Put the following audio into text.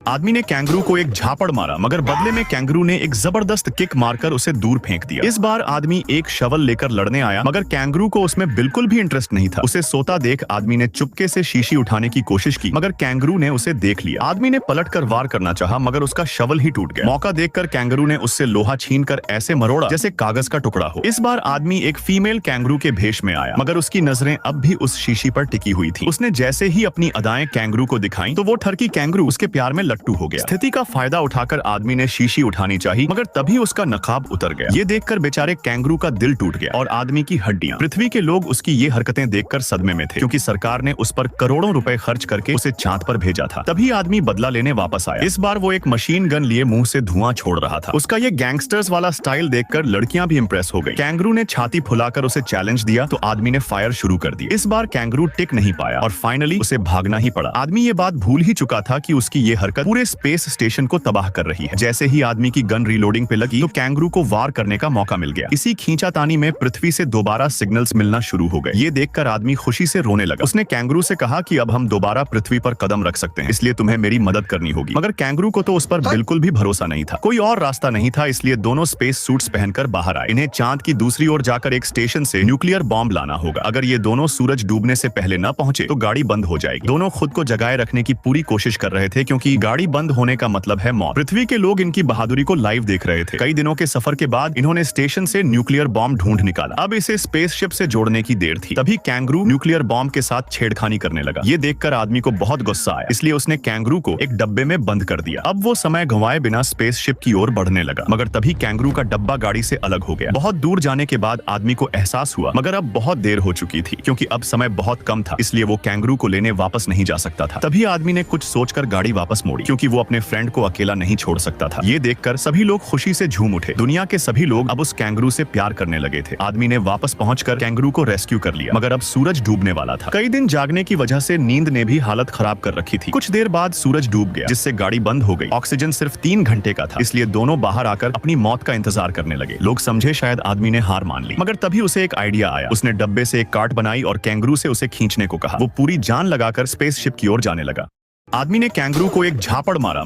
आदमी ने कैंगरू को एक झापड़ मारा, मगर बदले में कैंगरू ने एक जबरदस्त किक मारकर उसे दूर फेंक दिया। इस बार आदमी एक शवल लेकर लड़ने आया, मगर कैंगरू को उसमें बिल्कुल भी इंटरेस्ट नहीं था। उसे सोता देख आदमी ने चुपके से शीशी उठाने की कोशिश की, मगर कैंगरू ने उसे देख लिया। आदमी ने पलटकर वार करना चाहा, मगर उसका शवल ही टूट गया। मौका देखकर कैंगरू ने उससे लोहा छीनकर ऐसे मरोड़ा जैसे कागज का टुकड़ा हो। इस बार आदमी एक फीमेल कैंगरू के भेष में आया, मगर उसकी नजरें अब भी उस शीशी पर टिकी हुई थी। उसने जैसे ही अपनी अदाएं कैंगरू को दिखाई तो वो ठरकी कैंगरू उसके प्यार में लट्टू हो गया। स्थिति का फायदा उठाकर आदमी ने शीशी उठानी चाहिए, मगर तभी उसका नकाब उतर गया। ये देखकर बेचारे कैंगरू का दिल टूट गया और आदमी की हड्डियां। पृथ्वी के लोग उसकी ये हरकतें देखकर सदमे में थे, क्योंकि सरकार ने उस पर करोड़ों रुपए खर्च करके उसे चांद पर भेजा था। तभी आदमी बदला लेने वापस आया। इस बार वो एक मशीन गन लिए मुंह से धुआं छोड़ रहा था। उसका ये गैंगस्टर्स वाला स्टाइल देखकर लड़कियां भी इंप्रेस हो गई। कैंगरू ने छाती फुलाकर उसे चैलेंज दिया तो आदमी ने फायर शुरू कर दिया। इस बार कैंगरू टिक नहीं पाया और फाइनली उसे भागना ही पड़ा। आदमी ये बात भूल ही चुका था कि उसकी ये हरकत पूरे स्पेस स्टेशन को तबाह कर रही है। जैसे ही आदमी की गन रीलोडिंग पे लगी तो कैंगरू को वार करने का मौका मिल गया। इसी खींचातानी में पृथ्वी से दोबारा सिग्नल्स मिलना शुरू हो गए। ये देखकर आदमी खुशी से रोने लगा। उसने कैंगरू से कहा कि अब हम दोबारा पृथ्वी पर कदम रख सकते हैं, इसलिए तुम्हें मेरी मदद करनी होगी। मगर कैंगरू को तो उस पर बिल्कुल भी भरोसा नहीं था। कोई और रास्ता नहीं था, इसलिए दोनों स्पेस सूट्स पहनकर बाहर आए। इन्हें चांद की दूसरी ओर जाकर एक स्टेशन से न्यूक्लियर बॉम्ब लाना होगा। अगर ये दोनों सूरज डूबने से पहले न पहुंचे तो गाड़ी बंद हो जाएगी। दोनों खुद को जगाए रखने की पूरी कोशिश कर रहे थे, क्योंकि गाड़ी बंद होने का मतलब है मौत। पृथ्वी के लोग इनकी बहादुरी को लाइव देख रहे थे। कई दिनों के सफर के बाद इन्होंने स्टेशन से न्यूक्लियर बॉम्ब ढूंढ निकाला। अब इसे स्पेसशिप से जोड़ने की देर थी। तभी कैंगरू न्यूक्लियर बॉम्ब के साथ छेड़खानी करने लगा। ये देखकर आदमी को बहुत गुस्सा आया, इसलिए उसने कैंगरू को एक डब्बे में बंद कर दिया। अब वो समय गंवाए बिना स्पेसशिप की ओर बढ़ने लगा, मगर तभी कैंगरू का डब्बा गाड़ी से अलग हो गया। बहुत दूर जाने के बाद आदमी को एहसास हुआ, मगर अब बहुत देर हो चुकी थी, क्योंकि अब समय बहुत कम था, इसलिए वो कैंगरू को लेने वापस नहीं जा सकता था। तभी आदमी ने कुछ सोचकर गाड़ी वापस मोड़ी, क्योंकि वो अपने फ्रेंड को अकेला नहीं छोड़ सकता था। ये देखकर सभी लोग खुशी से झूम उठे। दुनिया के सभी लोग अब उस कैंगरू से प्यार करने लगे थे। आदमी ने वापस पहुंचकर कैंगरू को रेस्क्यू कर लिया, मगर अब सूरज डूबने वाला था। कई दिन जागने की वजह से नींद ने भी हालत खराब कर रखी थी। कुछ देर बाद सूरज डूब गया, जिससे गाड़ी बंद हो गई। ऑक्सीजन सिर्फ 3 घंटे का था, इसलिए दोनों बाहर आकर अपनी मौत का इंतजार करने लगे। लोग समझे शायद आदमी ने हार मान ली, मगर तभी उसे एक आइडिया आया। उसने डब्बे से एक कार्ट बनाई और कैंगरू से उसे खींचने को कहा। वो पूरी जान लगाकर स्पेसशिप की ओर जाने लगा। आदमी ने कैंगरू को एक झापड़ मारा,